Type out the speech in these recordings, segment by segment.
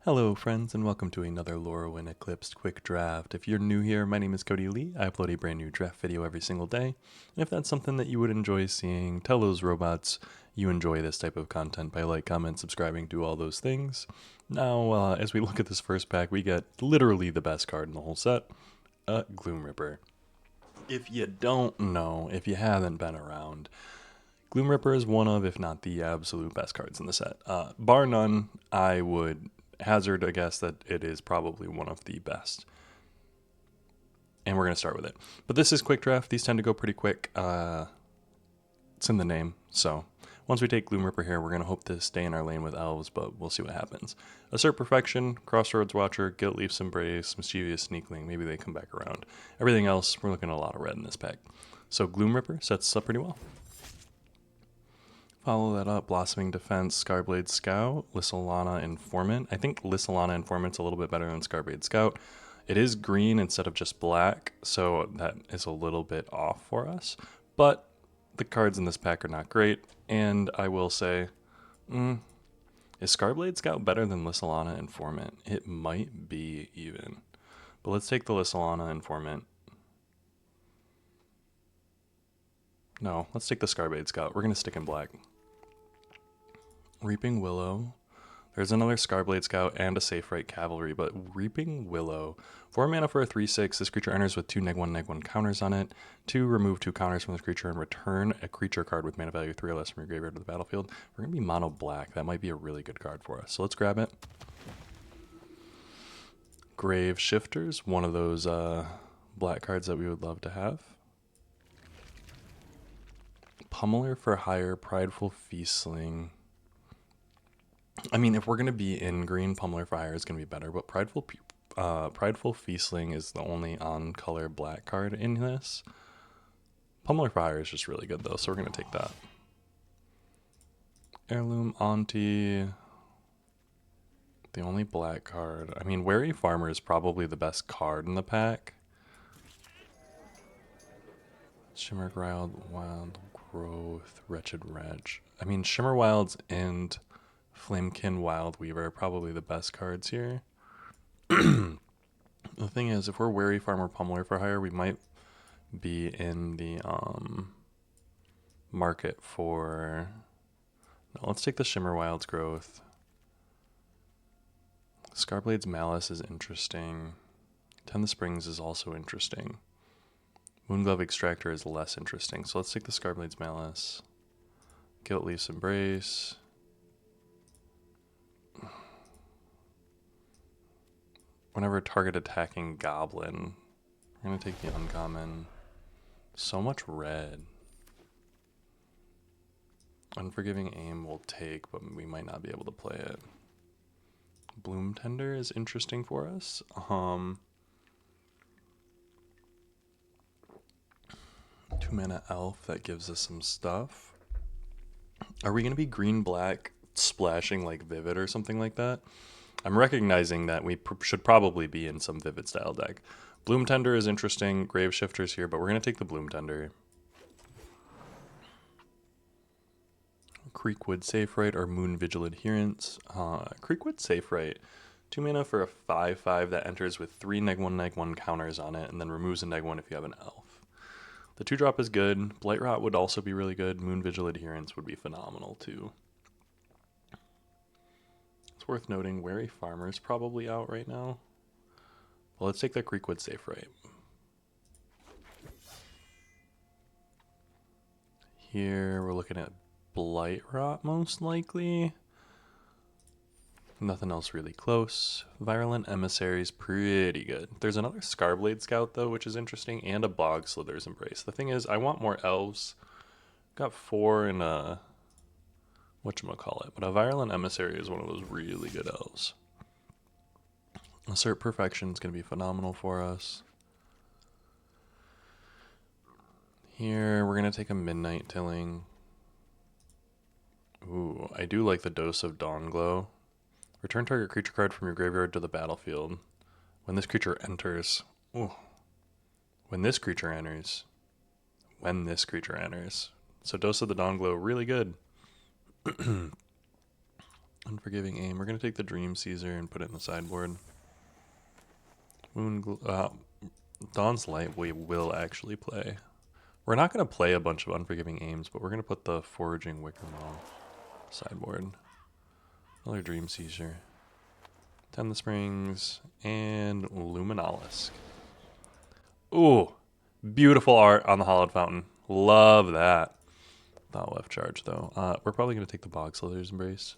Hello friends and welcome to another Lorwyn Eclipsed quick draft. If you're new here, my name is Cody Lee. I upload a brand new draft video every single day. And if that's something that you would enjoy seeing, tell those robots you enjoy this type of content by like, comment, subscribing, do all those things. Now, as we look at this first pack, we get literally the best card in the whole set, Gloom Ripper. If you don't know, if you haven't been around, Gloom Ripper is one of, if not the absolute best cards in the set. Bar none, I would hazard a guess that it is probably one of the best. And we're going to start with it. But this is quick draft. These tend to go pretty quick. It's in the name. So once we take Gloom Ripper here, we're going to hope to stay in our lane with Elves, but we'll see what happens. Assert Perfection, Crossroads Watcher, Guilt Leaf's Embrace, Mischievous Sneakling. Maybe they come back around. Everything else, we're looking at a lot of red in this pack. So Gloom Ripper sets us up pretty well. Follow that up, Blossoming Defense, Scarblade Scout, Lissalana Informant. I think Lissalana Informant's a little bit better than Scarblade Scout. It is green instead of just black, so that is a little bit off for us. But the cards in this pack are not great, and I will say, is Scarblade Scout better than Lissalana Informant? It might be even. But let's take the Lissalana Informant. No, let's take the Scarblade Scout. We're going to stick in black. Reaping Willow. There's another Scarblade Scout and a Safe Right Cavalry, but Reaping Willow. 4 mana for a 3/6. This creature enters with 2/1/1 counters on it. 2, remove 2 counters from this creature and return a creature card with mana value 3 or less from your graveyard to the battlefield. We're going to be mono black. That might be a really good card for us. So let's grab it. Grave Shifters, one of those black cards that we would love to have. Pummeler for hire, Prideful Feastling. I mean, if we're going to be in green, Pummeler for hire is going to be better, but Prideful Feastling is the only on-color black card in this. Pummeler for hire is just really good, though, so we're going to take that. Heirloom Auntie. The only black card. I mean, Wary Farmer is probably the best card in the pack. Shimmer Wild Growth, Wretched Wretch. I mean, Shimmer Wilds and Flamekin Wild Weaver are probably the best cards here. The thing is, if we're Wary Farmer Pummeler for hire, we might be in the market for... No, let's take the Shimmer Wilds Growth. Scarblade's Malice is interesting. Tend the Springs is also interesting. Moonglove Extractor is less interesting, so let's take the Scarblade's Malice. Guilt Leaf's Embrace. Whenever target attacking Goblin, we're going to take the uncommon. So much red. Unforgiving Aim we'll take, but we might not be able to play it. Bloom Tender is interesting for us. 2-mana Elf, that gives us some stuff. Are we going to be green-black splashing like Vivid or something like that? I'm recognizing that we should probably be in some Vivid style deck. Bloom Tender is interesting. Grave Shifters here, but we're going to take the Bloom Tender. Creekwood Safe Right or Moon Vigil Adherence. Creekwood Safe Right. 2 mana for a 5/5 that enters with 3 -1/1 counters on it and then removes a -1 if you have an elf. The 2-drop is good. Blight Rot would also be really good. Moon Vigil Adherence would be phenomenal too. It's worth noting Wary Farmer is probably out right now. Well, let's take the Creekwood Safe Right. Here we're looking at Blight Rot most likely. Nothing else really close. Virulent Emissary is pretty good. There's another Scarblade Scout though, which is interesting, and a Bog Slither's Embrace. The thing is, I want more Elves. Got 4 in a... whatchamacallit, but a Virulent Emissary is one of those really good Elves. Assert Perfection is going to be phenomenal for us. Here, we're going to take a Midnight Tilling. Ooh, I do like the Dose of Dawnglow. Return target creature card from your graveyard to the battlefield. When this creature enters... Ooh. When this creature enters. So Dose of the Dawnglow, really good. Unforgiving Aim. We're going to take the Dream Caesar and put it in the sideboard. Dawn's Light we will actually play. We're not going to play a bunch of Unforgiving Aims, but we're going to put the Foraging Wickermaw sideboard. Another Dream Seizure. Tend the Springs and Luminalisk. Ooh, beautiful art on the Hollowed Fountain. Love that. Not left charge though. We're probably going to take the Bog Slither's Embrace.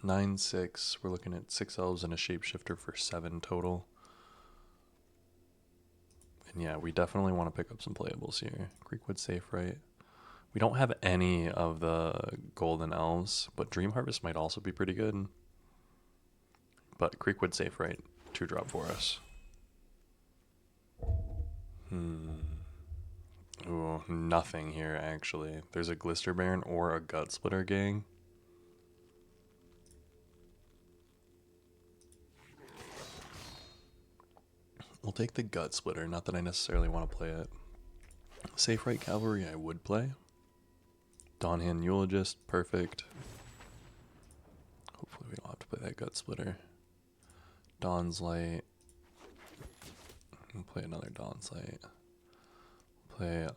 9/6. We're looking at 6 elves and a shapeshifter for 7 total. And yeah, we definitely want to pick up some playables here. Creekwood Safe Right. We don't have any of the golden elves, but Dream Harvest might also be pretty good. But Creekwood Safe Right, 2-drop for us. Ooh, nothing here actually. There's a Glister Baron or a Gut Splitter gang. We'll take the Gut Splitter, not that I necessarily want to play it. Safe Right Cavalry I would play. Dawnhand Eulogist, perfect. Hopefully we don't have to play that Gut Splitter. Dawn's Light. We'll play another Dawn's Light. Play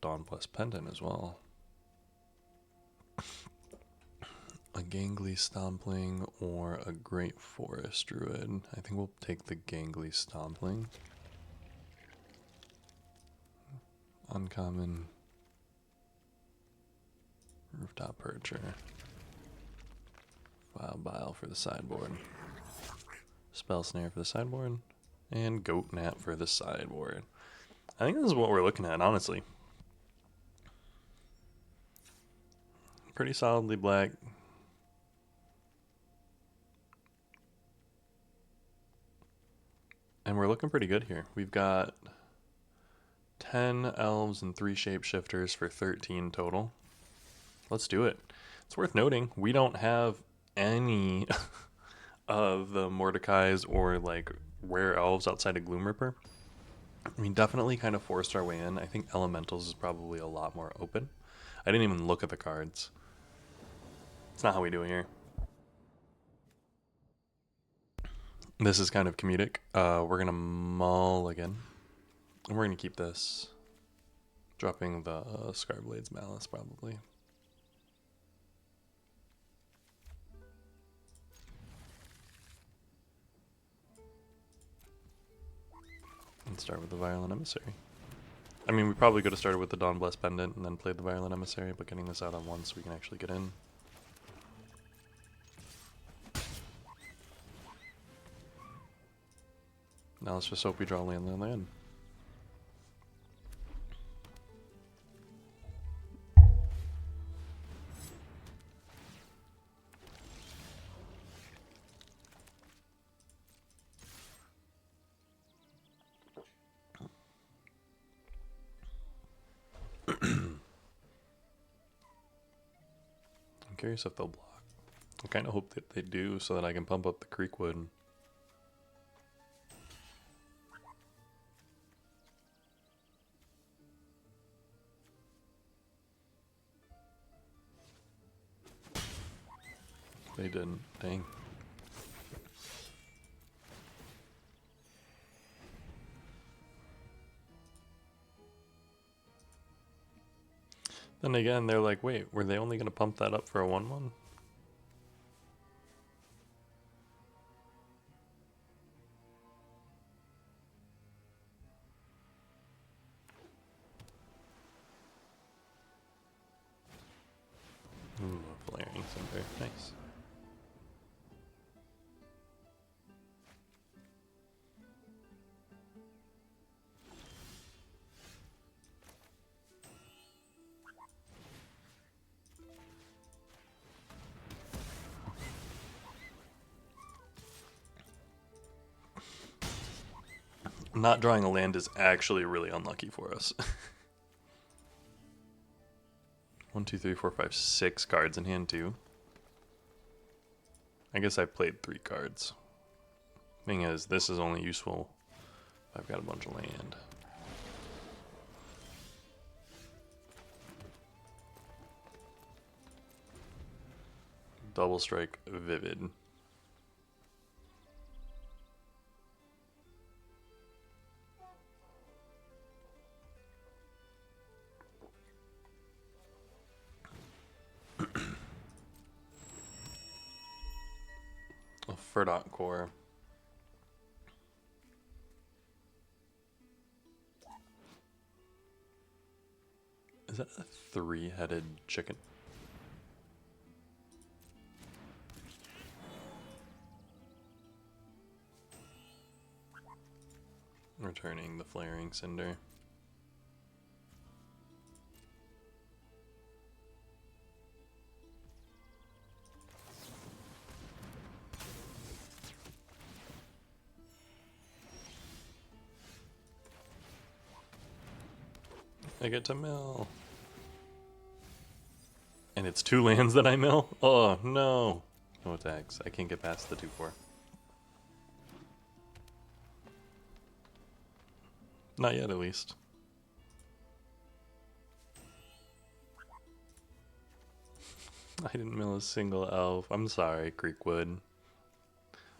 Dawnblessed Pendant as well. A Gangly Stompling or a Great Forest Druid. I think we'll take the Gangly Stompling. Uncommon. Rooftop Percher. Wild Bile for the sideboard. Spell Snare for the sideboard. And Goat Nap for the sideboard. I think this is what we're looking at, honestly. Pretty solidly black. And we're looking pretty good here. We've got 10 elves and 3 shapeshifters for 13 total. Let's do it. It's worth noting, we don't have any of the Mordecai's or like rare elves outside of Gloomripper. We definitely kind of forced our way in. I think Elementals is probably a lot more open. I didn't even look at the cards. It's not how we do it here. This is kind of comedic. We're gonna mulligan. And we're gonna keep this. Dropping the Scarblade's Malice probably. And start with the Violent Emissary. I mean, we probably could have started with the Dawnblessed Pendant and then played the Violent Emissary, but getting this out on once so we can actually get in. Now let's just hope we draw land, land, land. I'm curious if they'll block. I kind of hope that they do so that I can pump up the Creekwood. They didn't. Dang. Then again, they're like, wait, were they only going to pump that up for a 1/1? Ooh, a Flaring Cinder. Nice. Not drawing a land is actually really unlucky for us. 1, 2, 3, 4, 5, 6 cards in hand too. I guess I played 3 cards. Thing is, this is only useful if I've got a bunch of land. Double strike Vivid. A Ferdot Core. Is that a 3-headed chicken? Returning the Flaring Cinder. I get to mill. And it's 2 lands that I mill? Oh, no. No attacks. I can't get past the 2/4. Not yet, at least. I didn't mill a single elf. I'm sorry, Creekwood.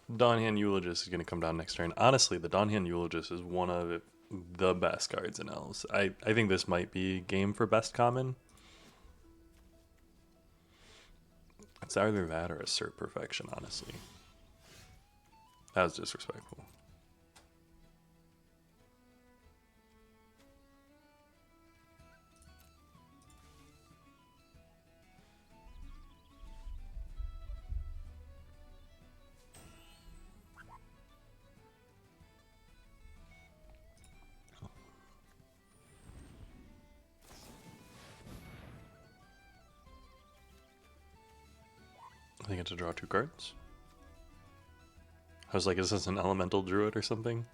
Dawnhand Eulogist is going to come down next turn. Honestly, the Dawnhand Eulogist is one of the best cards in Elves. I think this might be game for best common. It's either that or Assert Perfection, honestly. That was disrespectful. I get to draw 2 cards. I was like, is this an elemental druid or something?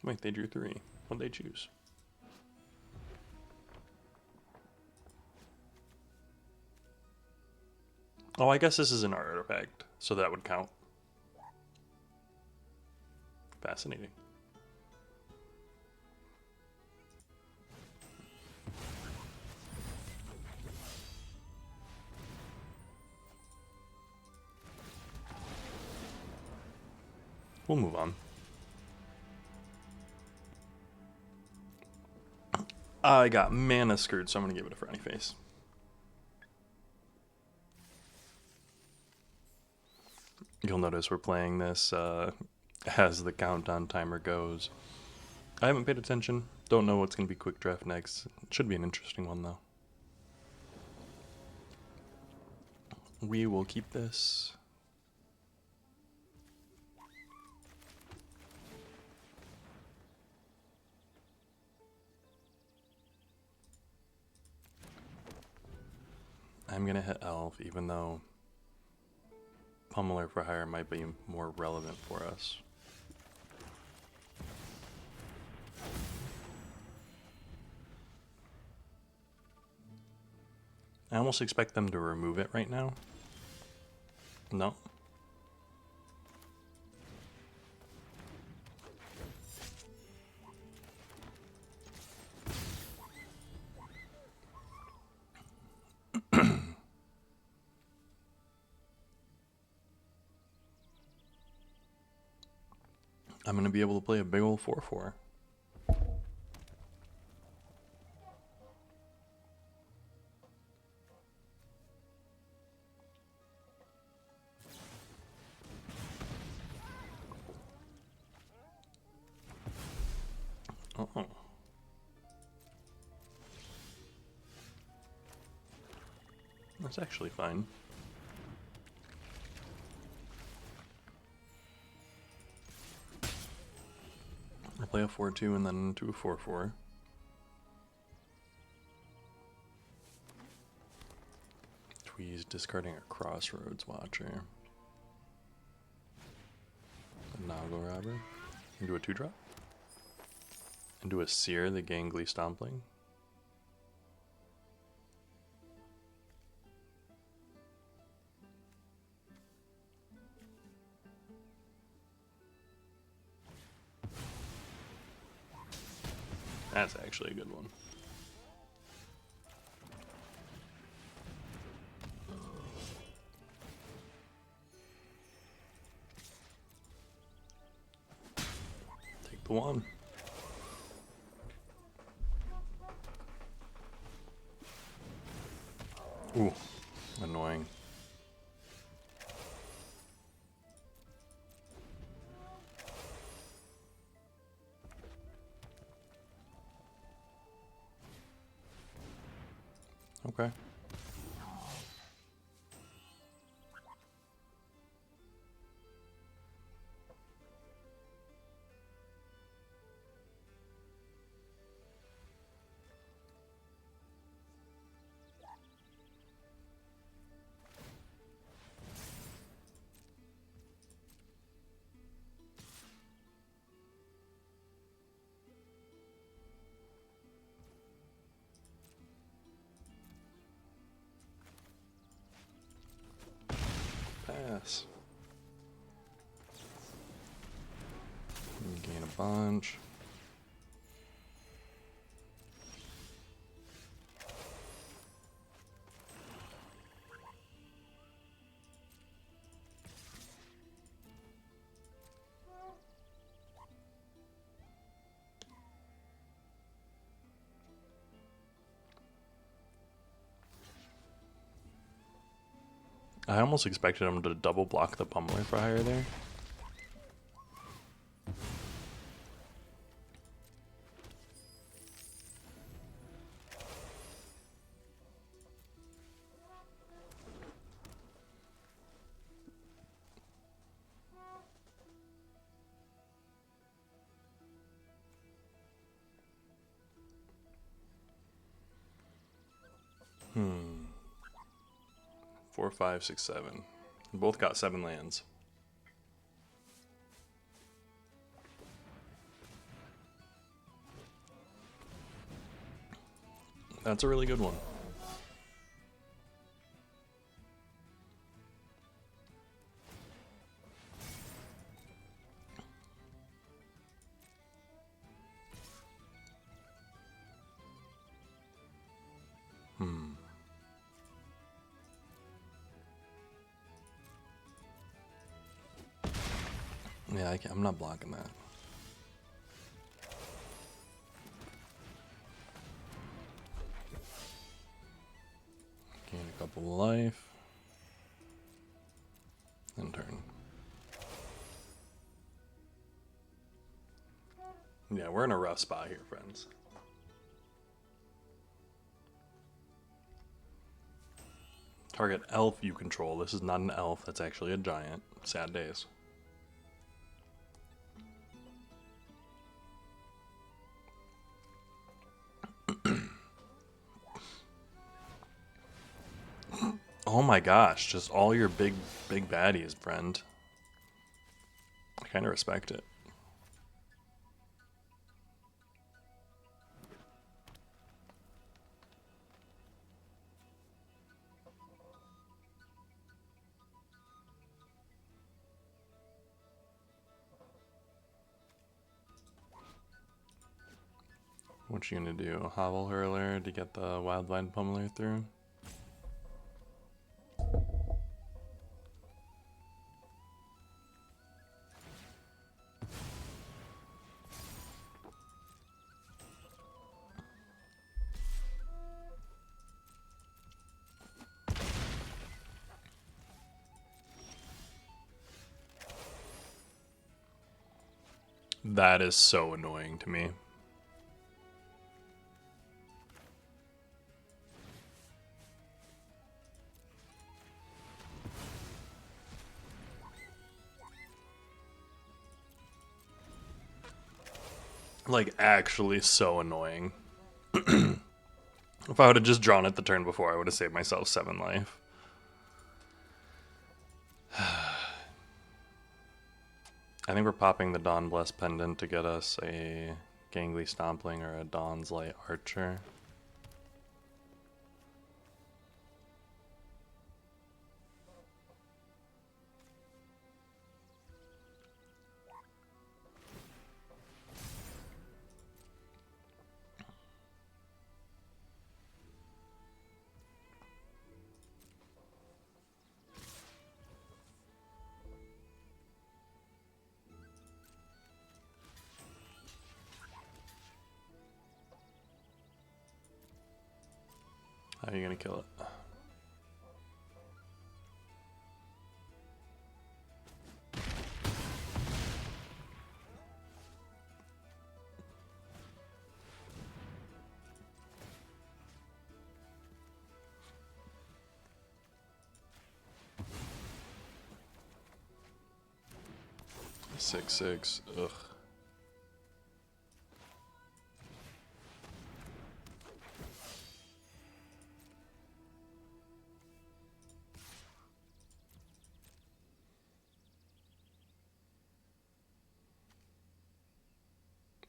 Wait, they drew 3. What'd they choose? Oh, I guess this is an artifact, so that would count. Fascinating. We'll move on. I got mana screwed, so I'm going to give it a frowny face. You'll notice we're playing this as the countdown timer goes. I haven't paid attention. Don't know what's going to be quick draft next. It should be an interesting one, though. We will keep this. I'm going to hit Elf, even though Pummeler for Hire might be more relevant for us. I almost expect them to remove it right now. No. I'm going to be able to play a big old 4/4. Oh. That's actually fine. I play a 4/2 and then into a 4/4. Tweez discarding a Crossroads Watcher. A Noggle Robber. Into a 2-drop. Into a Seer, the Gangly Stompling. That's actually a good one. Take the one. Ooh, annoying. Okay. Pass. Gain a bunch. I almost expected him to double block the pummeler for hire there. Hmm. 4, 5, 6, 7. Both got 7 lands. That's a really good one. Yeah, I'm not blocking that. Gain a couple life. And turn. Yeah, we're in a rough spot here, friends. Target elf you control. This is not an elf, that's actually a giant. Sad days. Oh my gosh, just all your big baddies, friend. I kind of respect it. What you gonna do? Hovel Hurler to get the Wildvine Pummeler through? That is so annoying to me. Like, actually so annoying. If I would have just drawn it the turn before, I would have saved myself 7 life. I think we're popping the Dawn Bless Pendant to get us a Gangly Stompling or a Dawn's Light Archer. How are you gonna kill it? 6/6. Ugh.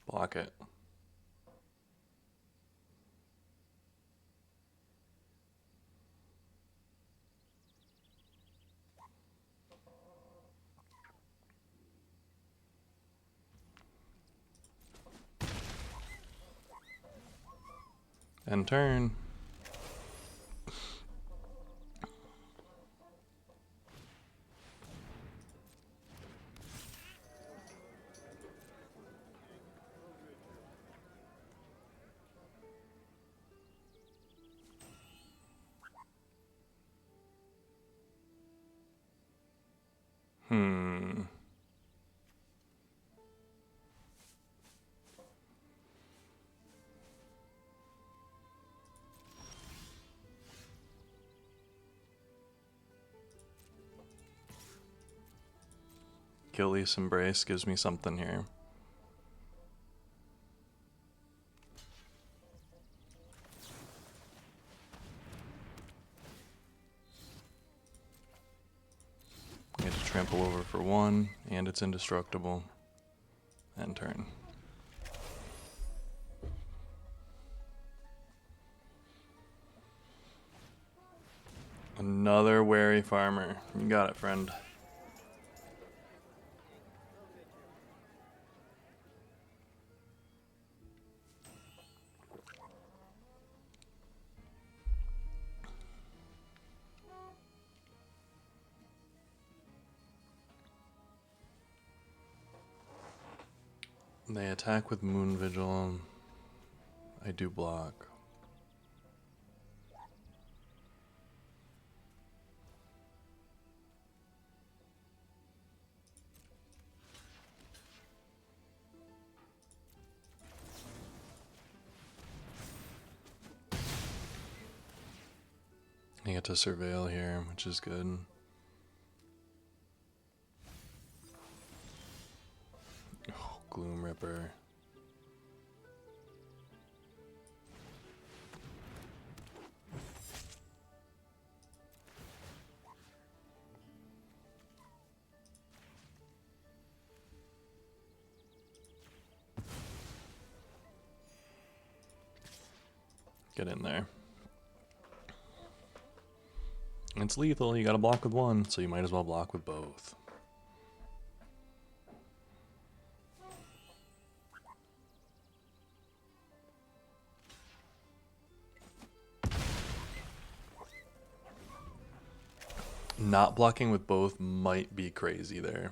Block it. End turn. Gilly's Embrace gives me something here. I get to trample over for 1, and it's indestructible. End turn. Another wary farmer. You got it, friend. They attack with Moon Vigil. I do block. I get to surveil here, which is good. Oh, Gloom Ripper. Get in there. It's lethal, you gotta block with 1, so you might as well block with both. Not blocking with both might be crazy there.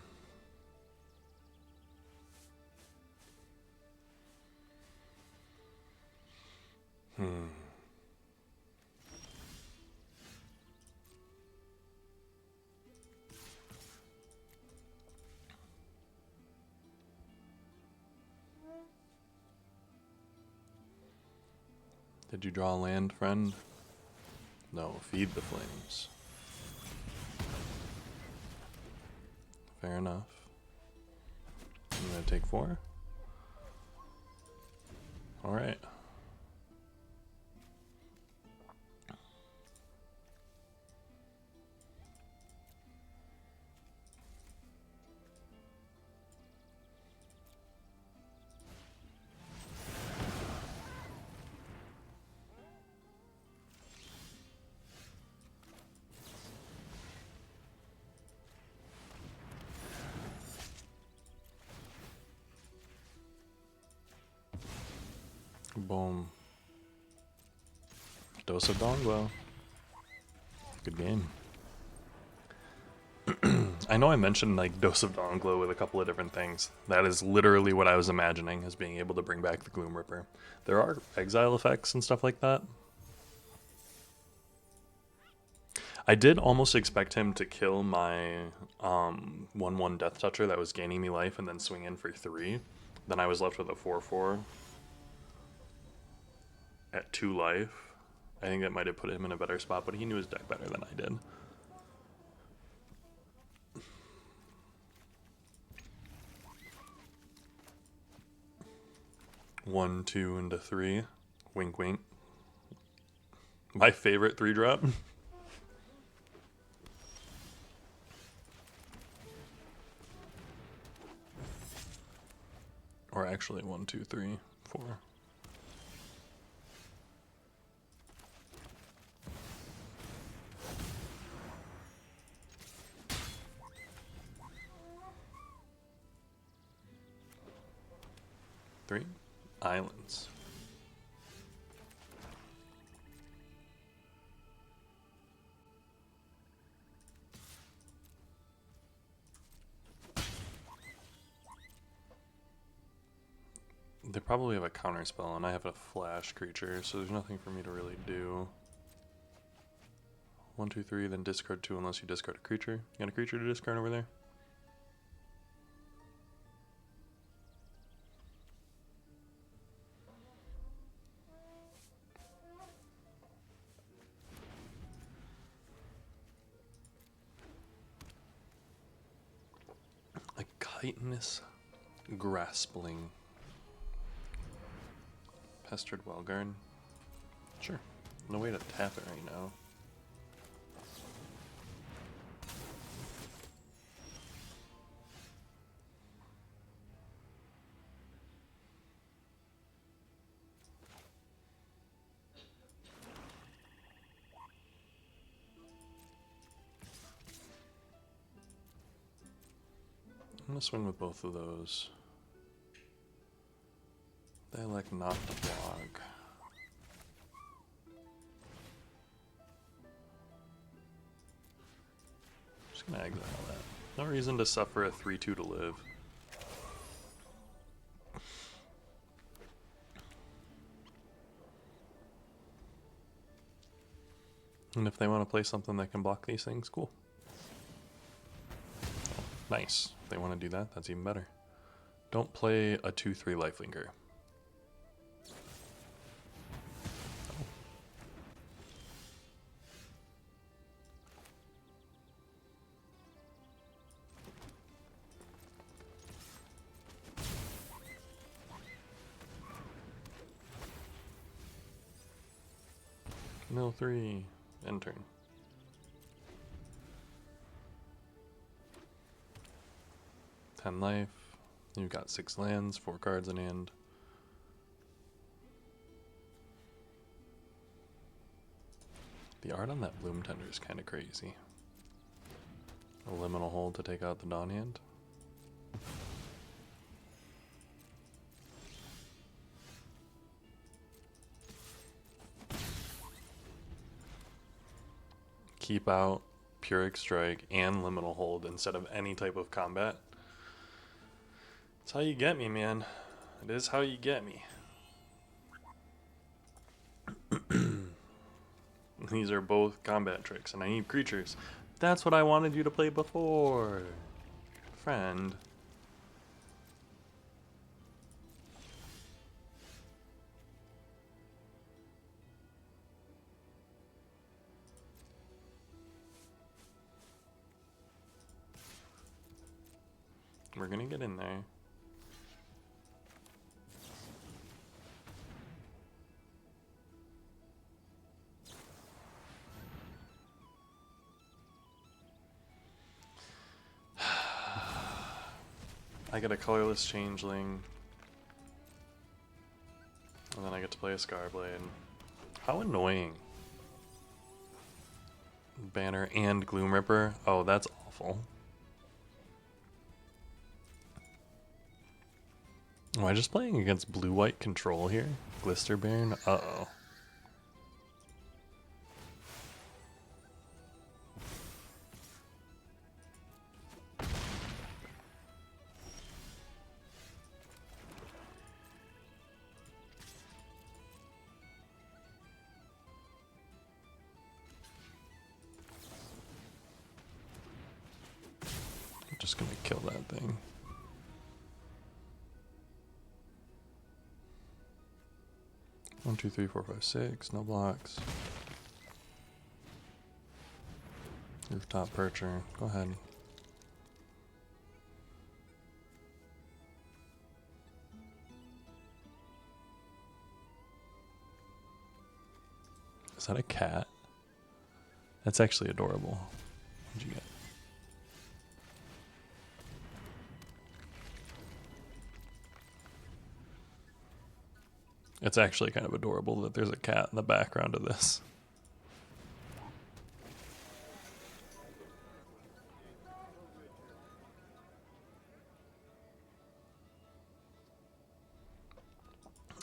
Did you draw land, friend? No, feed the flames. Fair enough. I'm gonna take 4. Alright. Boom. Dose of Donglo. Good game. I know I mentioned like Dose of Donglo with a couple of different things. That is literally what I was imagining as being able to bring back the Gloom Ripper. There are exile effects and stuff like that. I did almost expect him to kill my 1/1 Death Toucher that was gaining me life and then swing in for 3. Then I was left with a 4/4 at 2 life. I think that might have put him in a better spot, but he knew his deck better than I did. One, 2 into 3. Wink, wink. My favorite 3-drop. Or actually 1, 2, 3, 4. Three islands. They probably have a counter spell, and I have a flash creature, so there's nothing for me to really do. 1, 2, 3, then discard 2 unless you discard a creature. You got a creature to discard over there? A chitinous graspling. Pestered Wellguard. Sure. No way to tap it right now. I'm gonna swing with both of those. They like not to block. Just gonna exile that. No reason to suffer a 3/2 to live. And if they want to play something that can block these things, cool. Oh, nice. If they want to do that, that's even better. Don't play a 2/3 lifelinker. Mill 3, end turn. Ten life. You've got 6 lands, 4 cards in hand. The art on that Bloom Tender is kind of crazy. A liminal hold to take out the Dawn Hand. Keep out Pyrrhic Strike and Liminal Hold instead of any type of combat. That's how you get me, man. It is how you get me. These are both combat tricks, and I need creatures. That's what I wanted you to play before, friend. We're gonna get in there. I get a colorless changeling. And then I get to play a Scarblade. How annoying. Banner and Gloom Ripper. Oh, that's awful. Am I just playing against blue-white control here? Glister Baron? Uh-oh. just gonna kill that thing. One, two, three, four, five, six. No blocks. Rooftop percher. Go ahead. Is that a cat? That's actually adorable. What'd you get? It's actually kind of adorable that there's a cat in the background of this.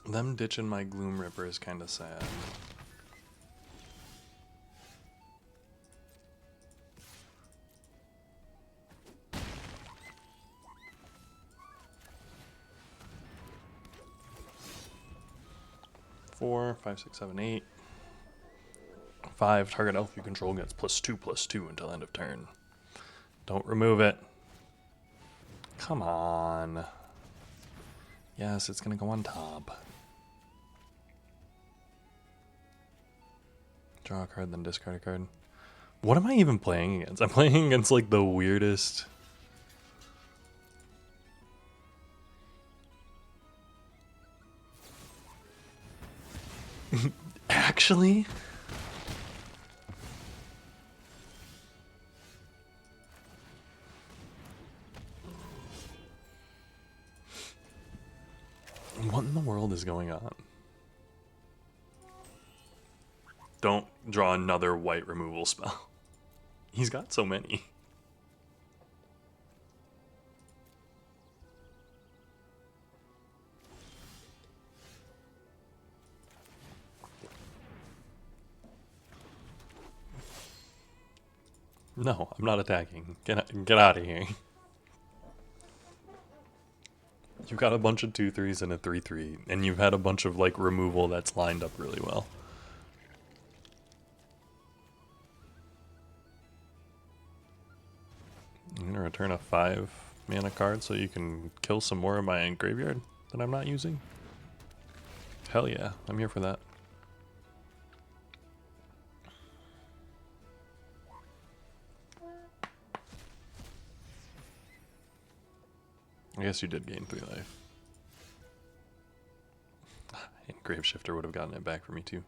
Them ditching my Gloom Ripper is kind of sad. Four, five, six, seven, eight. 5, target elf you control gets +2/+2 until end of turn. Don't remove it. Come on. Yes, it's gonna go on top. Draw a card, then discard a card. What am I even playing against? I'm playing against like the weirdest. Actually? What in the world is going on? Don't draw another white removal spell. He's got so many. No, I'm not attacking. Get out of here. You've got a bunch of 2/3s and a 3/3, and you've had a bunch of like removal that's lined up really well. I'm gonna return a 5 mana card so you can kill some more of my graveyard that I'm not using. Hell yeah, I'm here for that. I guess you did gain 3 life. And Graveshifter would have gotten it back for me too.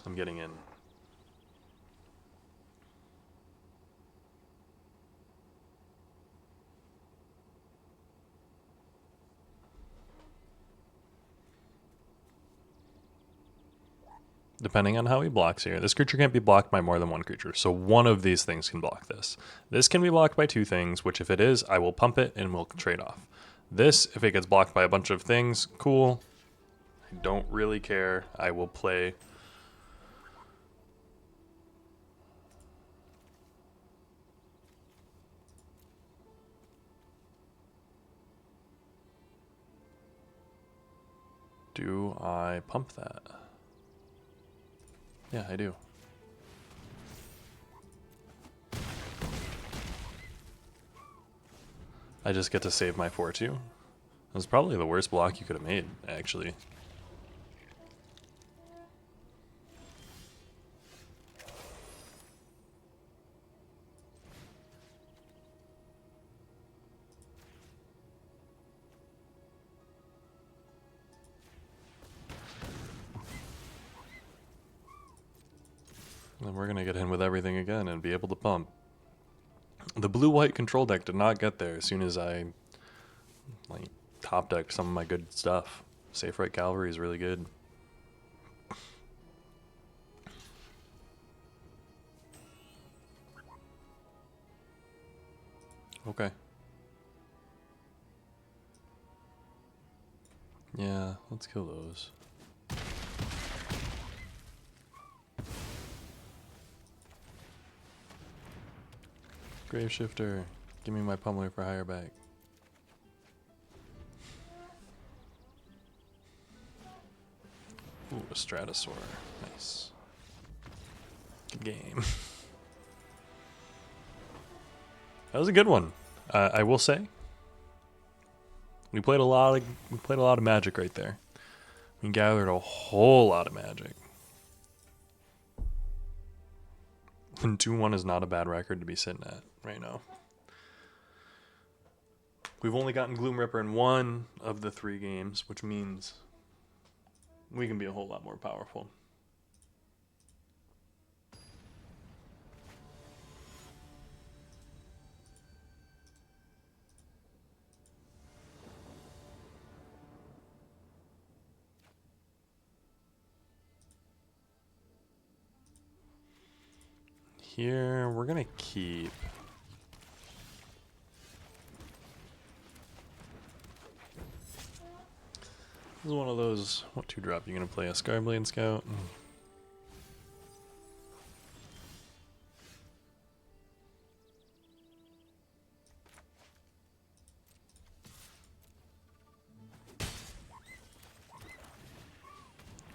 I'm getting in. Depending on how he blocks here. This creature can't be blocked by more than one creature, so one of these things can block this. This can be blocked by 2 things, which if it is, I will pump it and we'll trade off. This, if it gets blocked by a bunch of things, cool. I don't really care. I will play. Do I pump that? Yeah, I do. I just get to save my 4/2. That's probably the worst block you could have made, actually. And we're gonna get in with everything again and be able to pump. The blue-white control deck did not get there as soon as I like top decked some of my good stuff. Safe Right Cavalry is really good. Okay. Yeah, let's kill those. Grave Shifter. Give me my pummeler for higher back. Ooh, a Stratosaur. Nice. Good game. That was a good one. I will say. We played a lot of Magic right there. We gathered a whole lot of Magic. And 2-1 is not a bad record to be sitting at right now. We've only gotten Gloom Ripper in 1 of the 3 games, which means we can be a whole lot more powerful. Here, we're going to keep. This is one of those, what 2-drop? You going to play a Scarblade Scout?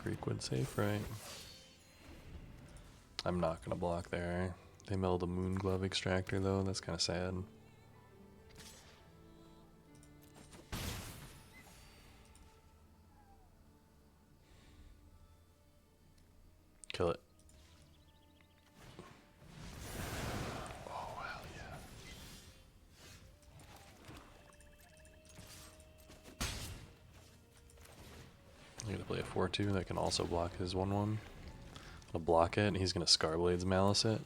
Greek would safe, right? I'm not going to block there. They milled a Moon Glove Extractor though, that's kind of sad. Kill it. Oh, hell yeah. I'm gonna play a 4-2 that can also block his 1-1. I'll block it, and he's gonna Scarblade's Malice it.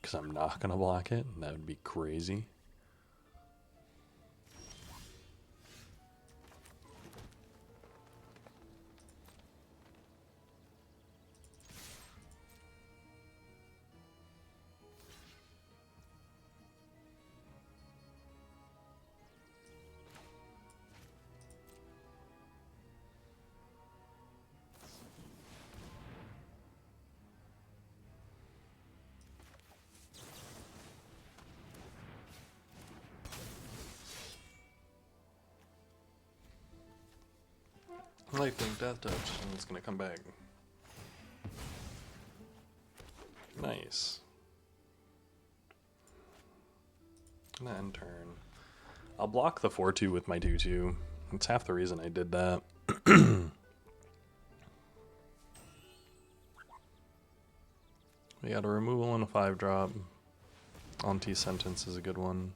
Because I'm not gonna block it, and that would be crazy. Lifelink Death Touch, and it's gonna come back. Nice. Gonna end turn. I'll block the 4-2 with my 2-2. That's half the reason I did that. We got a removal and a 5-drop. Auntie Sentence is a good one.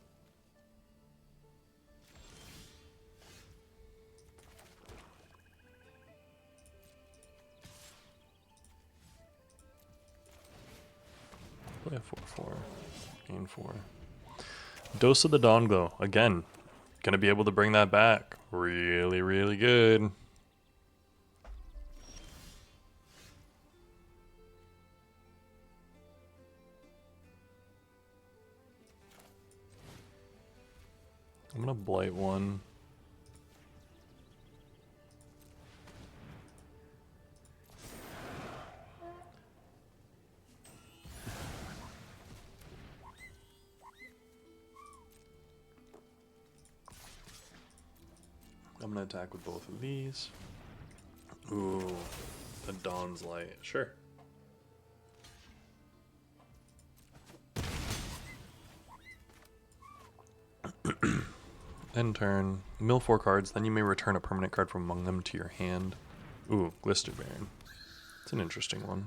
Play a 4-4. Gain 4. Dose of the Dawn Glow. Again, gonna be able to bring that back. Really, really good. I'm gonna blight one. I'm gonna attack with both of these. Ooh, a Dawn's Light. Sure. End turn. Mill 4 cards, then you may return a permanent card from among them to your hand. Ooh, Glister Baron. It's an interesting one.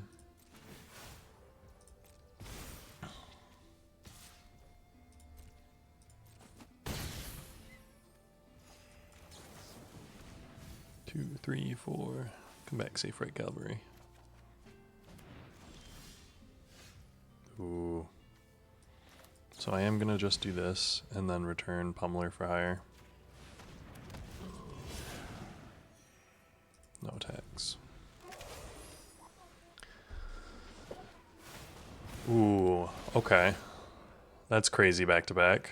Two, three, four. Come back, safe right cavalry. Ooh. So I am gonna just do this and then return Pummeler for hire. No attacks. Ooh, okay. That's crazy back to back.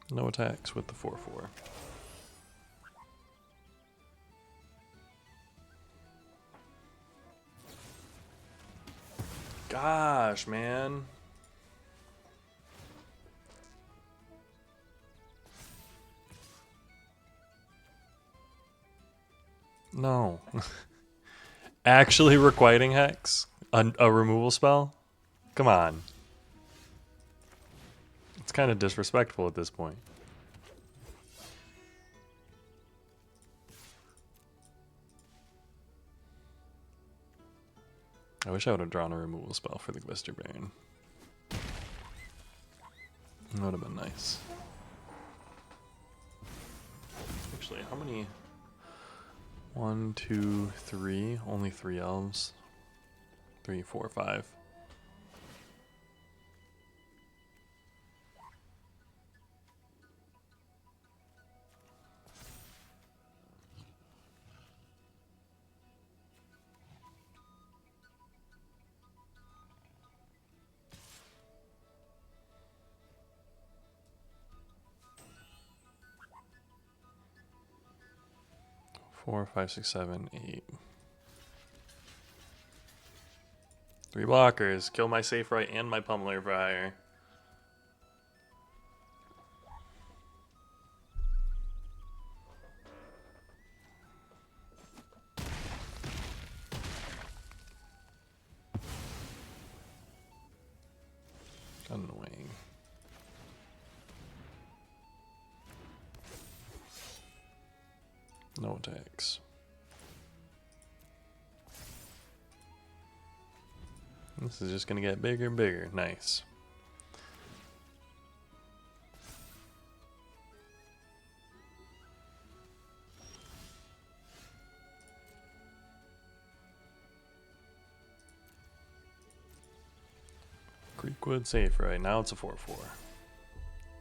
No attacks with the 4/4. Gosh, man. No. Actually requiting Hex? A removal spell? Come on. It's kind of disrespectful at this point. I wish I would have drawn a removal spell for the Glister Baron. That would have been nice. Actually, how many? 1, 2, 3. Only 3 elves. 3, 4, 5. Four, 5, 6, 7, 8. 3 blockers. Kill my Safe Right and my Pummeler for hire. Annoying. No attacks. This is just gonna get bigger and bigger. Nice. Creekwood Safe Right. Now it's a 4/4.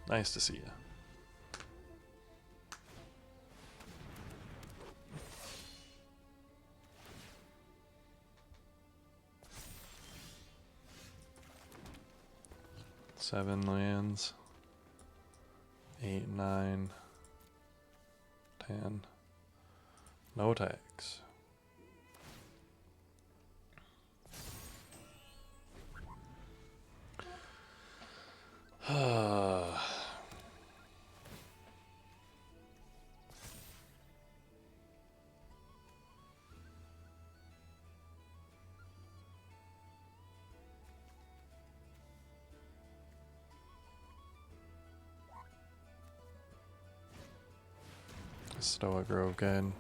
Nice to see you. Seven lands. 8, 9, 10. No attacks. Stoic Grove good.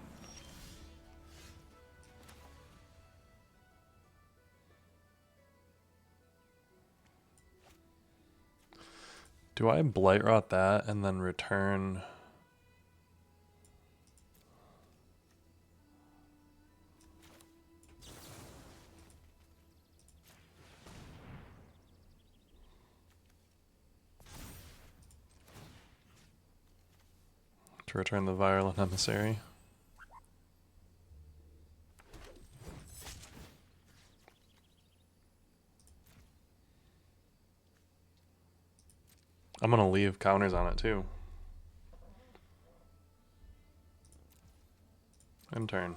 Do I Blight Rot that and then return? To return the Virulent Emissary. I'm gonna leave counters on it too. End turn.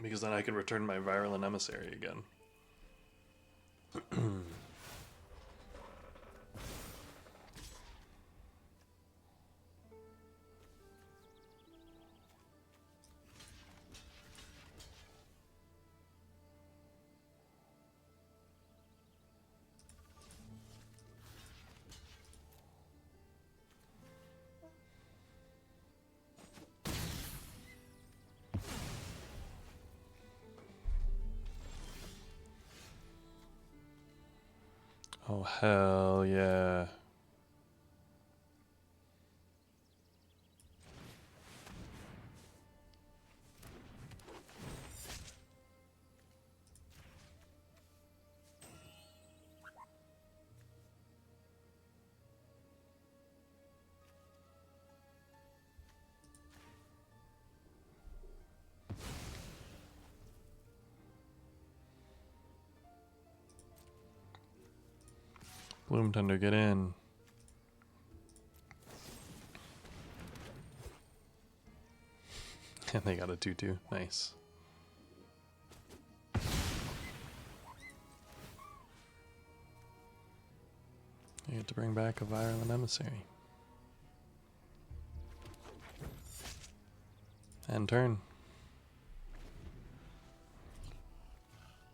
Because then I can return my Virulent Emissary again. Oh, hell yeah. Bloom Tender, get in. And they got a 2/2. Nice. You get to bring back a Virulent Emissary. End turn.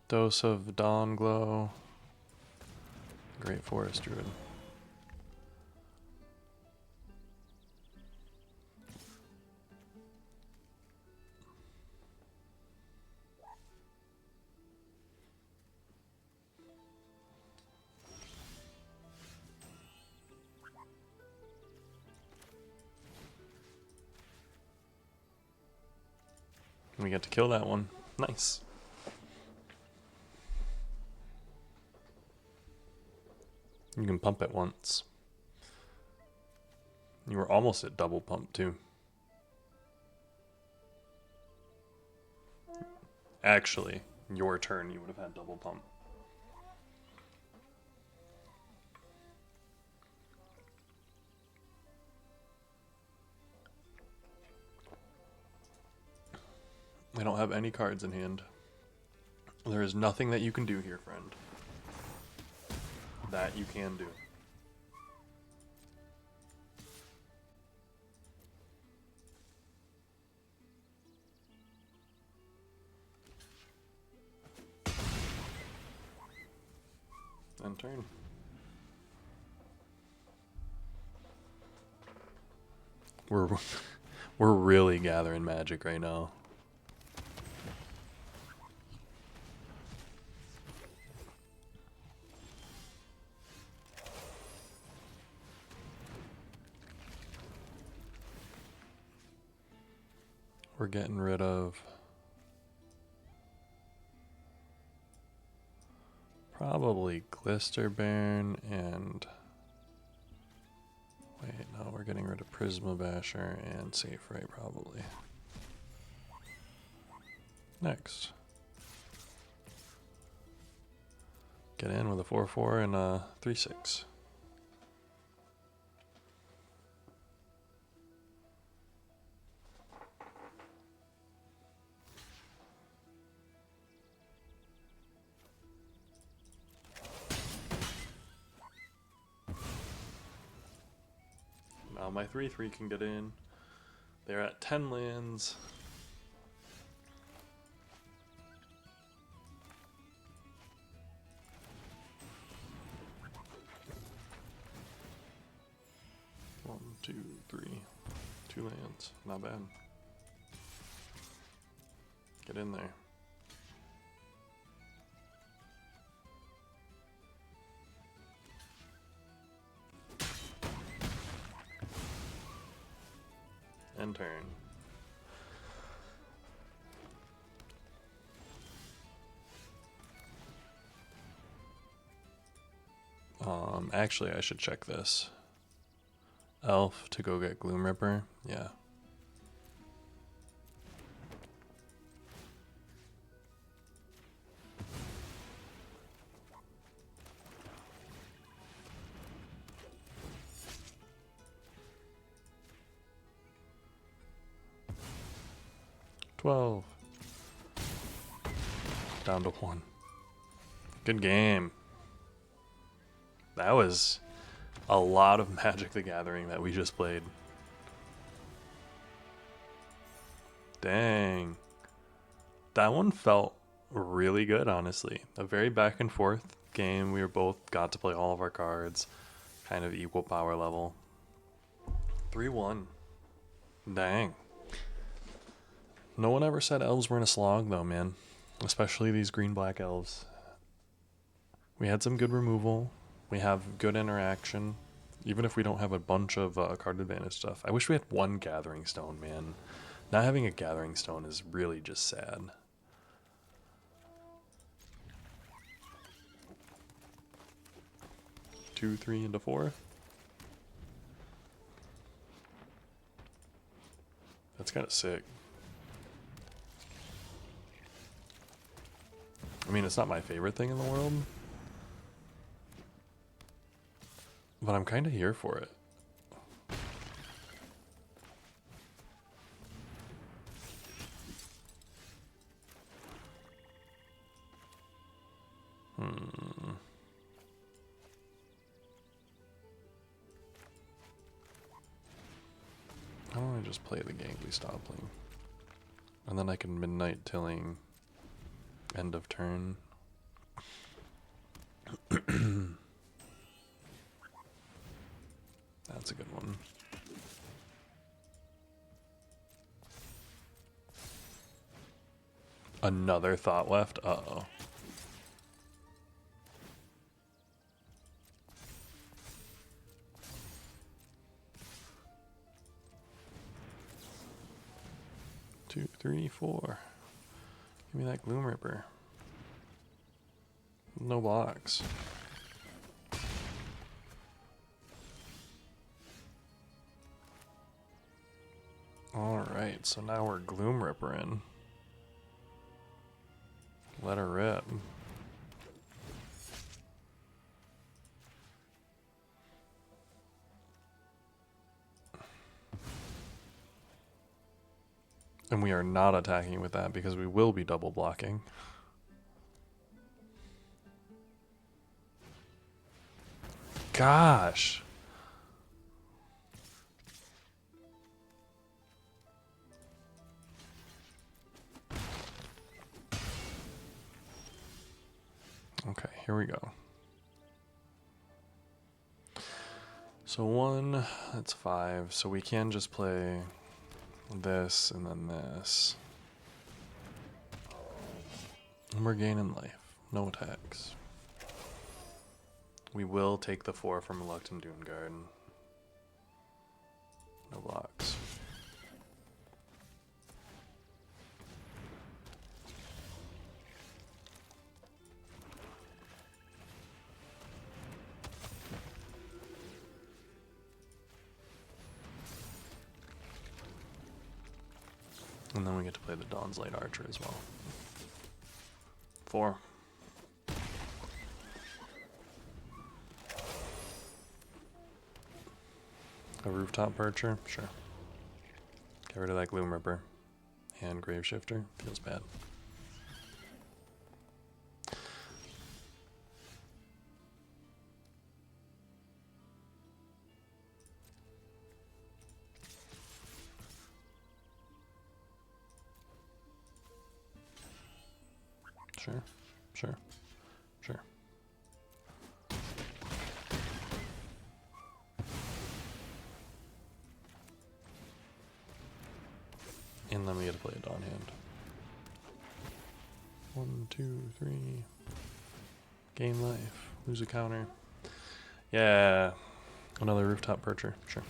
Dose of Dawn Glow. Great Forest Druid. We get to kill that one. Nice. You can pump it once. You were almost at double pump too. Actually, your turn you would have had double pump. I don't have any cards in hand. There is nothing that you can do here, friend. That you can do. End turn. We're really gathering magic right now. We're getting rid of probably Glisterbairn and wait, no, we're getting rid of Prisma Basher and Safe Right probably. Next. Get in with a 4/4 and a 3/6. Now my 3/3 can get in. They're at 10 lands. One, two, three. 2 lands. Not bad. Get in there. End turn. Actually, I should check this. Elf to go get Gloom Ripper. Yeah. $12. Down to 1. Good game. That was a lot of Magic the Gathering that we just played. Dang. That one felt really good, honestly. A very back and forth game. We were both got to play all of our cards. Kind of equal power level. 3-1. Dang. No one ever said elves were in a slog, though, man. Especially these green-black elves. We had some good removal. We have good interaction. Even if we don't have a bunch of card advantage stuff. I wish we had one Gathering Stone, man. Not having a Gathering Stone is really just sad. Two, 3 into 4. That's kind of sick. I mean, it's not my favorite thing in the world, but I'm kind of here for it. Why don't I just play the Gangly Stompling? And then I can Midnight Tilling end of turn. That's a good one. Another thought left? Uh-oh. Two, three, four. Give me that Gloom Ripper. No blocks. Alright, so now we're Gloom Ripper in. Let her rip. And we are not attacking with that because we will be double blocking. Gosh. Okay, here we go. So one, that's 5. So we can just play this and then this. And we're gaining life. No attacks. We will take the 4 from Reluctant Duneguard. No blocks. And then we get to play the Dawn's Light Archer as well. 4. A Rooftop Percher? Sure. Get rid of that Gloom Ripper. And Grave Shifter. Feels bad. Sure. Sure. Sure. And then we get to play a Dawn Hand. 1, 2, 3. Gain life. Lose a counter. Yeah. Another Rooftop Percher. Sure.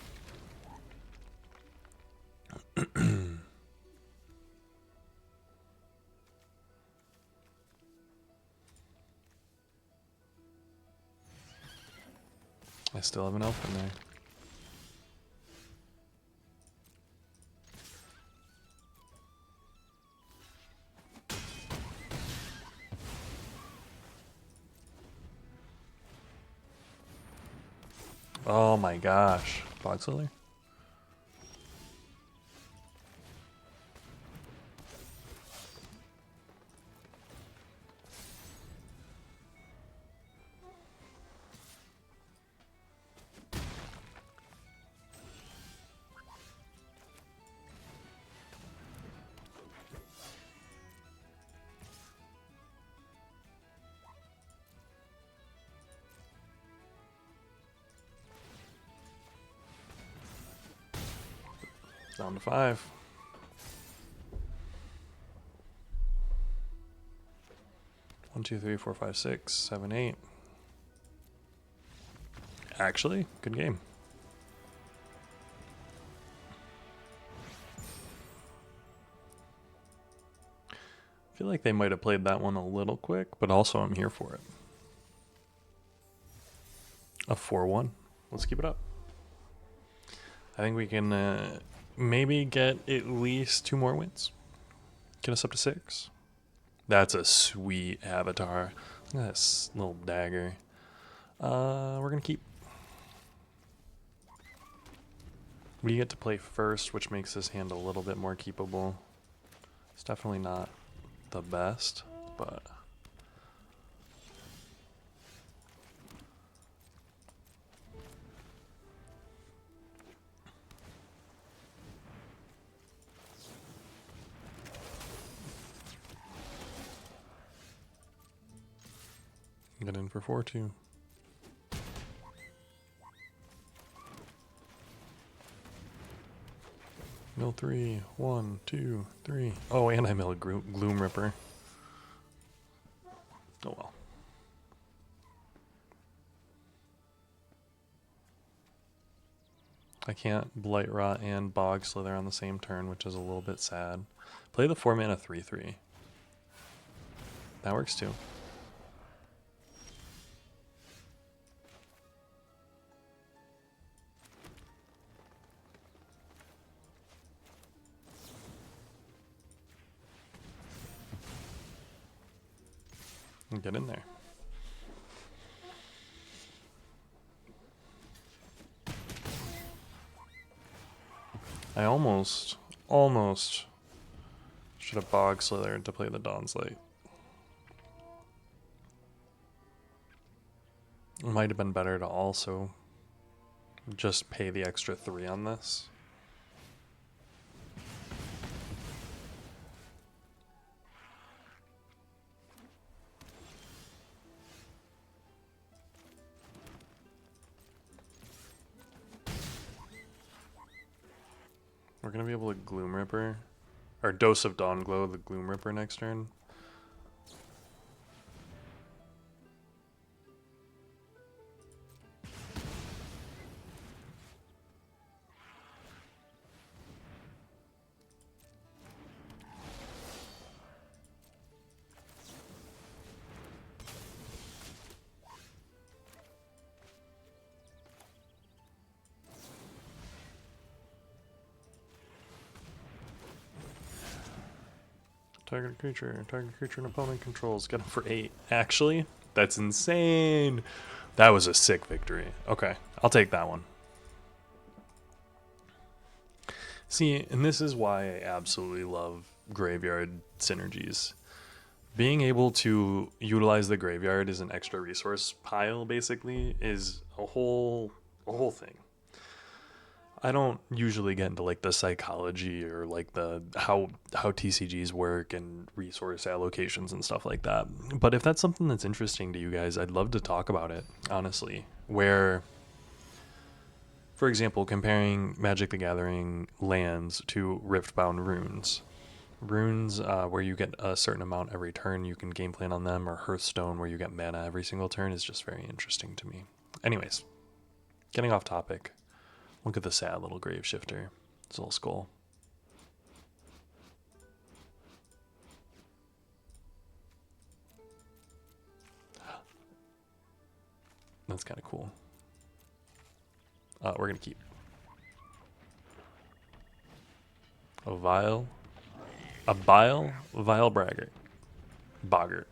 I still have an elf in there. Oh my gosh. Foxlily? Down to 5. One, two, three, four, five, 6, 7, 8. Actually, good game. I feel like they might have played that one a little quick, but also I'm here for it. A 4-1. Let's keep it up. I think we can maybe get at least 2 more wins. Get us up to 6. That's a sweet avatar. Look at this little dagger. We're going to keep. We get to play first, which makes this hand a little bit more keepable. It's definitely not the best, but... Get in for 4-2. Mill 3, 1, 2, 3. Oh, and I mill a Gloom Ripper. Oh well. I can't Blight Rot and Bog Slither on the same turn, which is a little bit sad. Play the 4 mana 3/3. That works too. And get in there. I almost should have Bog Slithered to play the Dawn's Light. It might have been better to also just pay the extra 3 on this. We're going to be able to Gloom Ripper, or Dose of Dawn Glow the Gloom Ripper next turn. Target creature an opponent controls. Get him for 8. Actually, that's insane. That was a sick victory. Okay, I'll take that one. See, and this is why I absolutely love graveyard synergies. Being able to utilize the graveyard as an extra resource pile, basically, is a whole thing. I don't usually get into like the psychology or like the how TCGs work and resource allocations and stuff like that. But if that's something that's interesting to you guys, I'd love to talk about it, honestly. Where, for example, comparing Magic the Gathering lands to Riftbound runes. Runes, where you get a certain amount every turn, you can game plan on them, or Hearthstone, where you get mana every single turn, is just very interesting to me. Anyways, getting off topic. Look at the sad little grave shifter. His little skull. That's kind of cool. We're going to keep. A Vile Braggart. Boggart.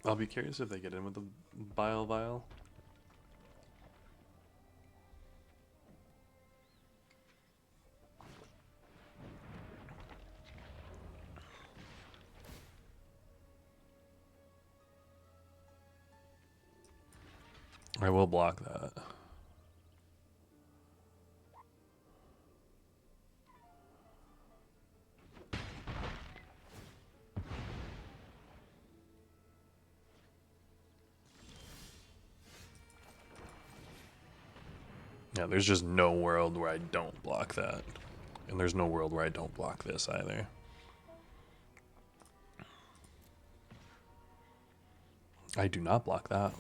I'll be curious if they get in with the Vile. I will block that. Yeah, there's just no world where I don't block that. And there's no world where I don't block this either. I do not block that.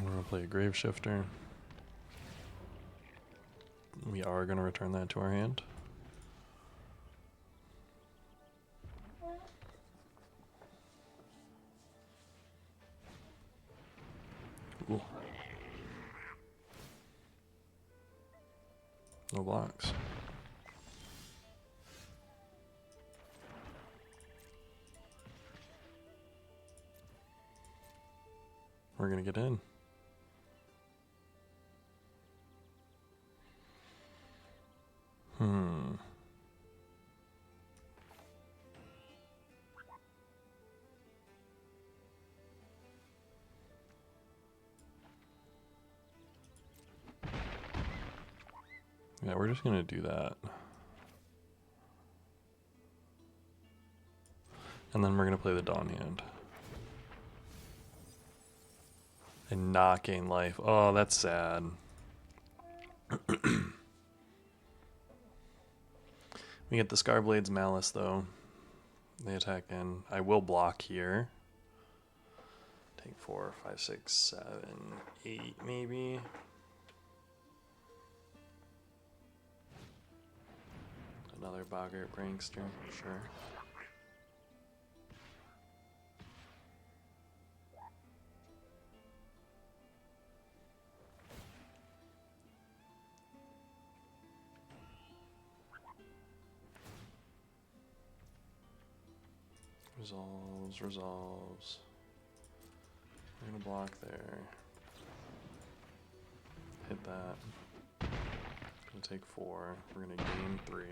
We're going to play a Grave Shifter. We are going to return that to our hand. Ooh. No blocks. We're gonna get in. Yeah, we're just gonna do that. And then we're gonna play the Dawn hand. And not gain life. Oh, that's sad. We get the Scarblade's Malice though. They attack in. I will block here. Take 4, 5, 6, 7, 8 maybe. Another Boggart Prankster, sure. Resolves. We're gonna block there. Hit that. Gonna take 4. We're gonna gain 3.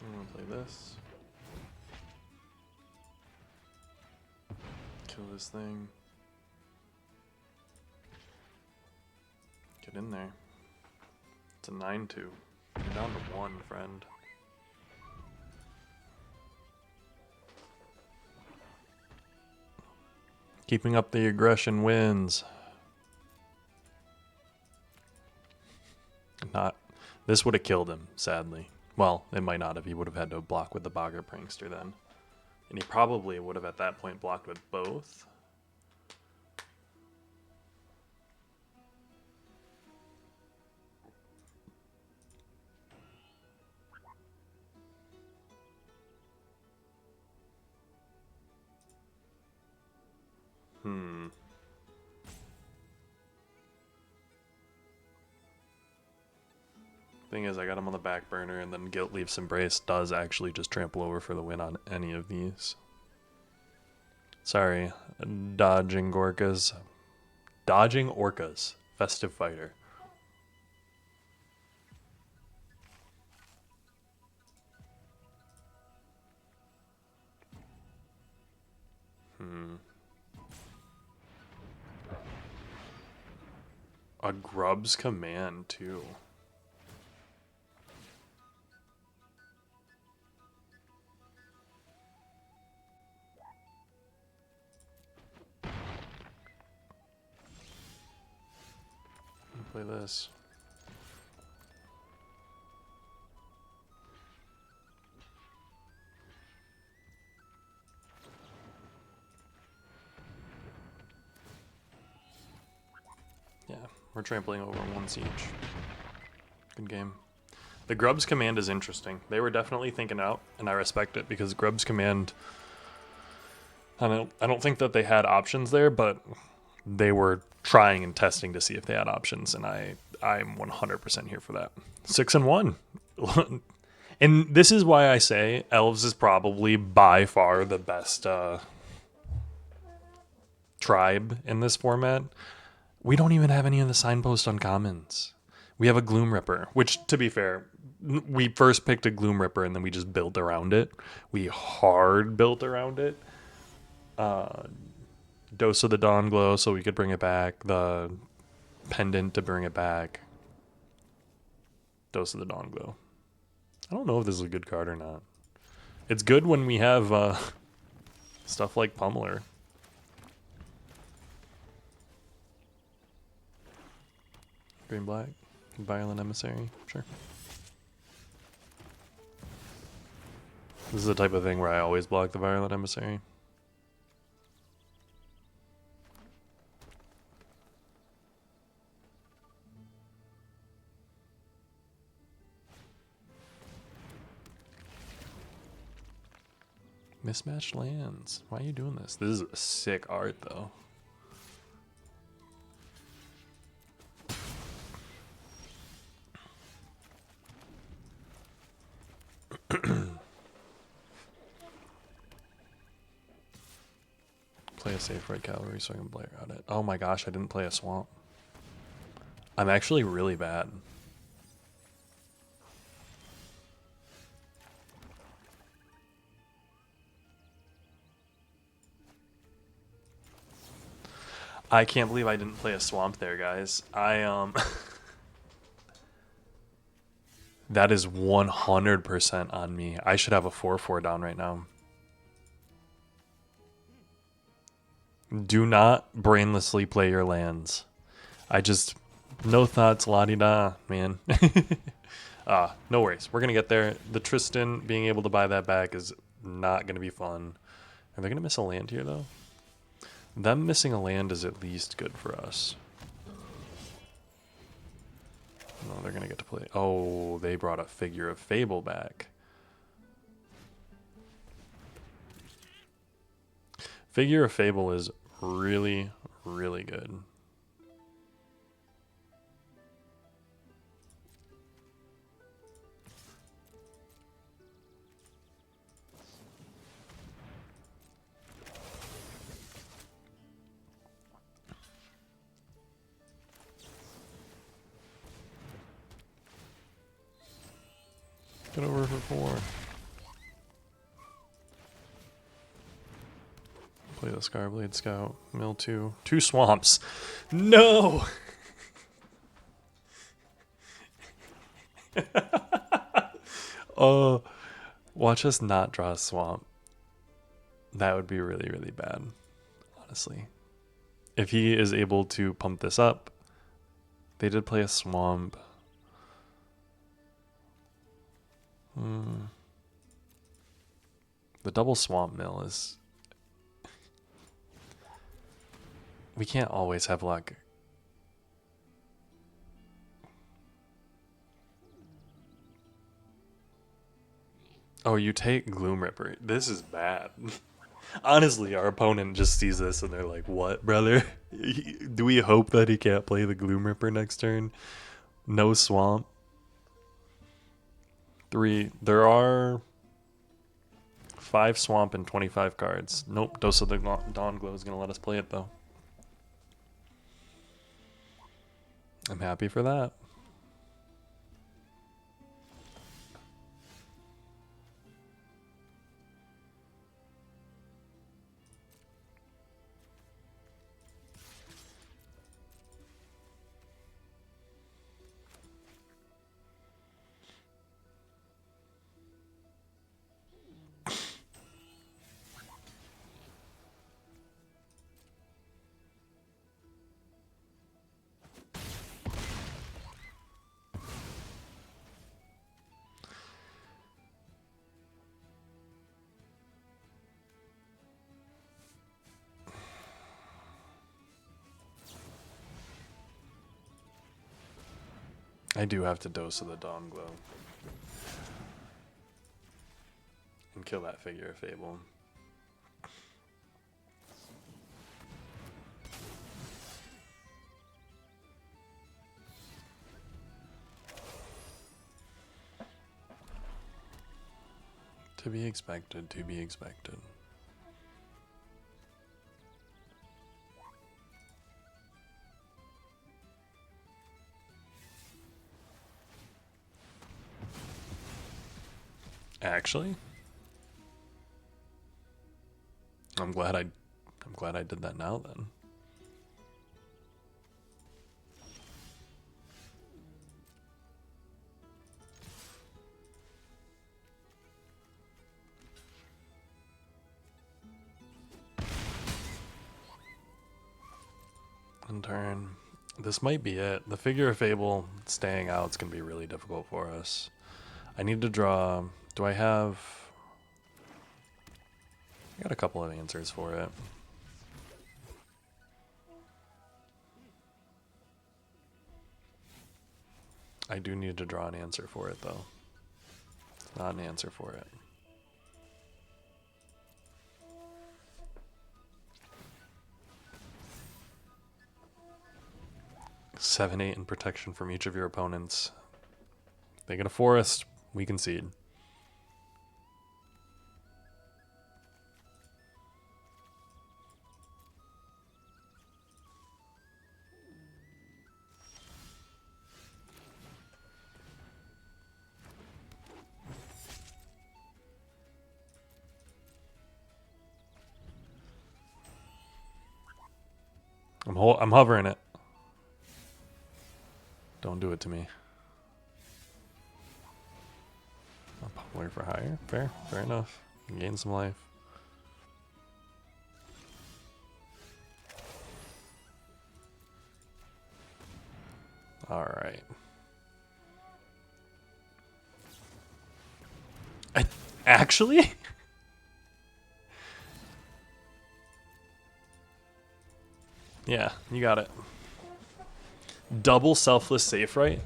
I'm gonna play this. Kill this thing. Get in there. It's a 9-2. You're down to 1, friend. Keeping up the aggression wins. Not. This would have killed him, sadly. Well, it might not have. He would have had to block with the Boggart Prankster then. And he probably would have at that point blocked with both. Thing is, I got him on the back burner, and then Guilt Leaf's Embrace does actually just trample over for the win on any of these. Sorry, dodging Gorkas. Dodging Orcas. Festive Fighter. A Grub's Command, too. Play this. Yeah, we're trampling over 1 siege. Good game. The Grub's Command is interesting. They were definitely thinking out, and I respect it because Grub's Command. I don't think that they had options there, but they were trying and testing to see if they had options, and I'm 100% here for that. 6-1. And this is why I say Elves is probably by far the best tribe in this format. We don't even have any of the signpost uncommons. We have a Gloom Ripper, which, to be fair, we first picked a Gloom Ripper and then we just built around it. We hard built around it. Dose of the Dawn Glow so we could bring it back. The pendant to bring it back. Dose of the Dawn Glow. I don't know if this is a good card or not. It's good when we have stuff like Pummeler. Green black. Violent Emissary. Sure. This is the type of thing where I always block the Violent Emissary. Mismatched lands. Why are you doing this? This is a sick art, though. Play a safe red cavalry so I can blare out it. Oh my gosh, I didn't play a swamp. I'm actually really bad. I can't believe I didn't play a swamp there, guys. That is 100% on me. I should have a 4/4 down right now. Do not brainlessly play your lands. No thoughts, la-di-da, man. No worries. We're going to get there. The Tristan being able to buy that back is not going to be fun. Are they going to miss a land here, though? Them missing a land is at least good for us. No, they're going to get to play. Oh, they brought a Figure of Fable back. Figure of Fable is really, really good. Get over for 4. Play the Scarblade Scout. Mill 2. 2 swamps. No! Oh, watch us not draw a swamp. That would be really, really bad, honestly. If he is able to pump this up, they did play a swamp. The double swamp mill is... We can't always have luck. Oh, you take Gloom Ripper. This is bad. Honestly, our opponent just sees this and they're like, what, brother? Do we hope that he can't play the Gloom Ripper next turn? No swamp. 3. There are 5 swamp and 25 cards. Nope, Dose of the Dawn Glow is going to let us play it, though. I'm happy for that. I do have to Dose of the Dawn Glow. And kill that Figure of Fable. To be expected, to be expected. Actually, I'm glad I did that now then. End turn. This might be it. The Figure of Fable staying out is going to be really difficult for us. I need to draw... Do I have... I got a couple of answers for it. I do need to draw an answer for it, though. Not an answer for it. 7-8 in protection from each of your opponents. They get a forest, we concede. I'm hovering it. Don't do it to me. I'm waiting for higher. Fair enough. Gain some life. Alright. Actually? Yeah, you got it. Double selfless safe right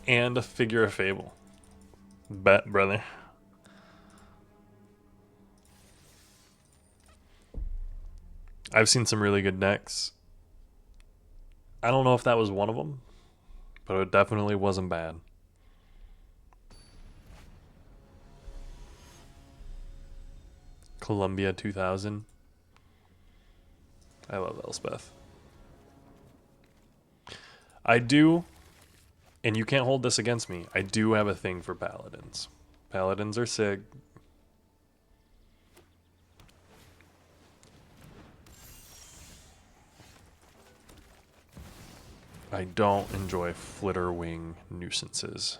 and a figure of fable. Bet, brother. I've seen some really good decks. I don't know if that was one of them, but it definitely wasn't bad. Columbia 2000. I love Elspeth. I do, and you can't hold this against me, I do have a thing for paladins. Paladins are sick. I don't enjoy flitter wing nuisances.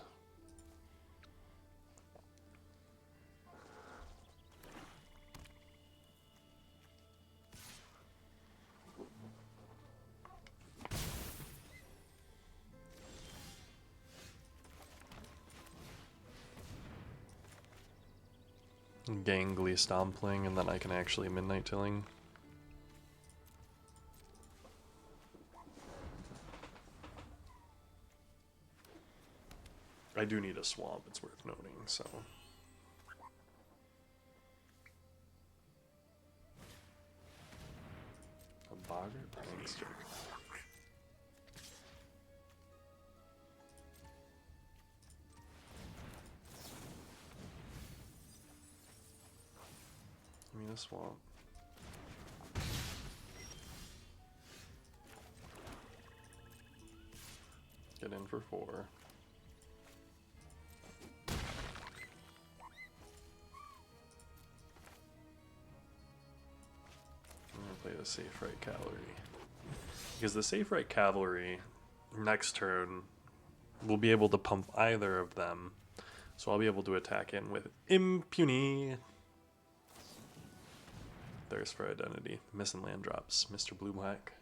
Gangly stompling, and then I can actually midnight tilling. I do need a swamp, it's worth noting, so. A boggart prankster. Give me a swamp. Get in for 4. I'm gonna play the safe right cavalry. Because the safe right cavalry next turn will be able to pump either of them. So I'll be able to attack in with impunity. Thirst for identity. Missing land drops. Mr. Blue Black.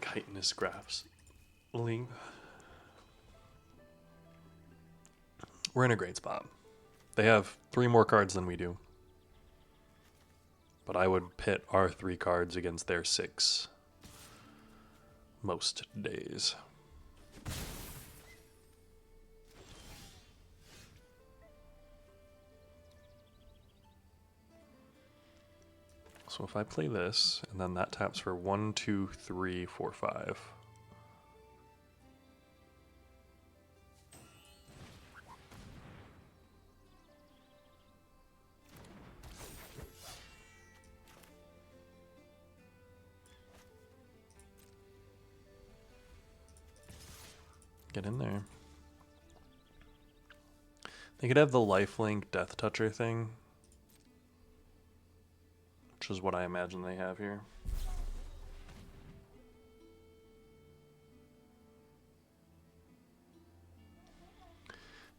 Chitinous graphs. Ling. We're in a great spot. They have 3 more cards than we do. But I would pit our 3 cards against their 6 most days. So if I play this, and then that taps for 1, 2, 3, 4, 5. Get in there. They could have the lifelink Death Toucher thing, which is what I imagine they have here.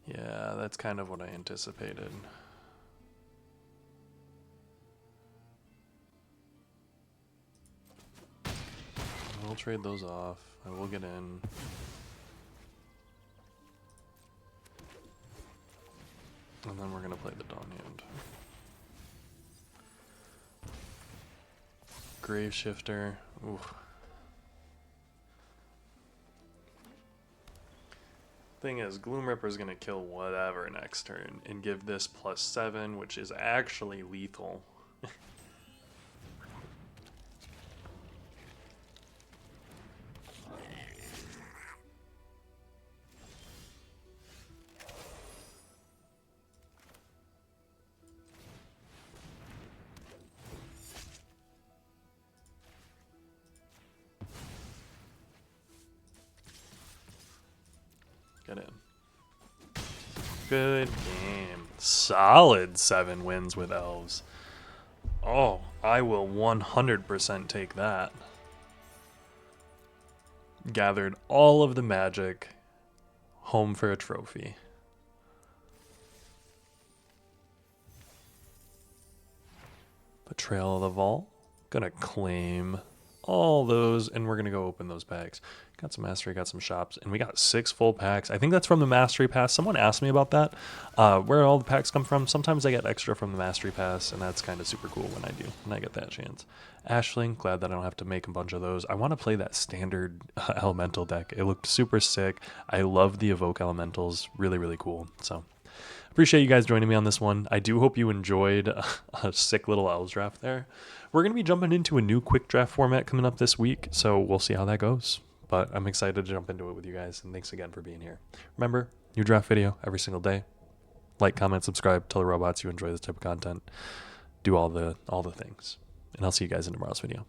Yeah, that's kind of what I anticipated. We'll trade those off. I will get in. And then we're going to play the Dawn Hand. Grave Shifter. Oof. Thing is, Gloom Ripper's gonna kill whatever next turn and give this +7, which is actually lethal. Get in. Good game. Solid 7 wins with Elves. Oh, I will 100% take that. Gathered all of the magic, home for a trophy. Betrayal of the Vault. Gonna claim all those, and we're gonna go open those packs. Got some mastery, got some shops, and we got 6 full packs. I think that's from the mastery pass. Someone asked me about that, where all the packs come from. Sometimes I get extra from the mastery pass, and that's kind of super cool when I get that chance. Ashling, glad that I don't have to make a bunch of those. I want to play that standard elemental deck. It looked super sick. I love the evoke elementals. Really, really cool. So appreciate you guys joining me on this one. I do hope you enjoyed a sick little Elves draft there. We're going to be jumping into a new quick draft format coming up this week, so we'll see how that goes. But I'm excited to jump into it with you guys, and thanks again for being here. Remember, new draft video every single day. Like, comment, subscribe, tell the robots you enjoy this type of content. Do all the things. And I'll see you guys in tomorrow's video.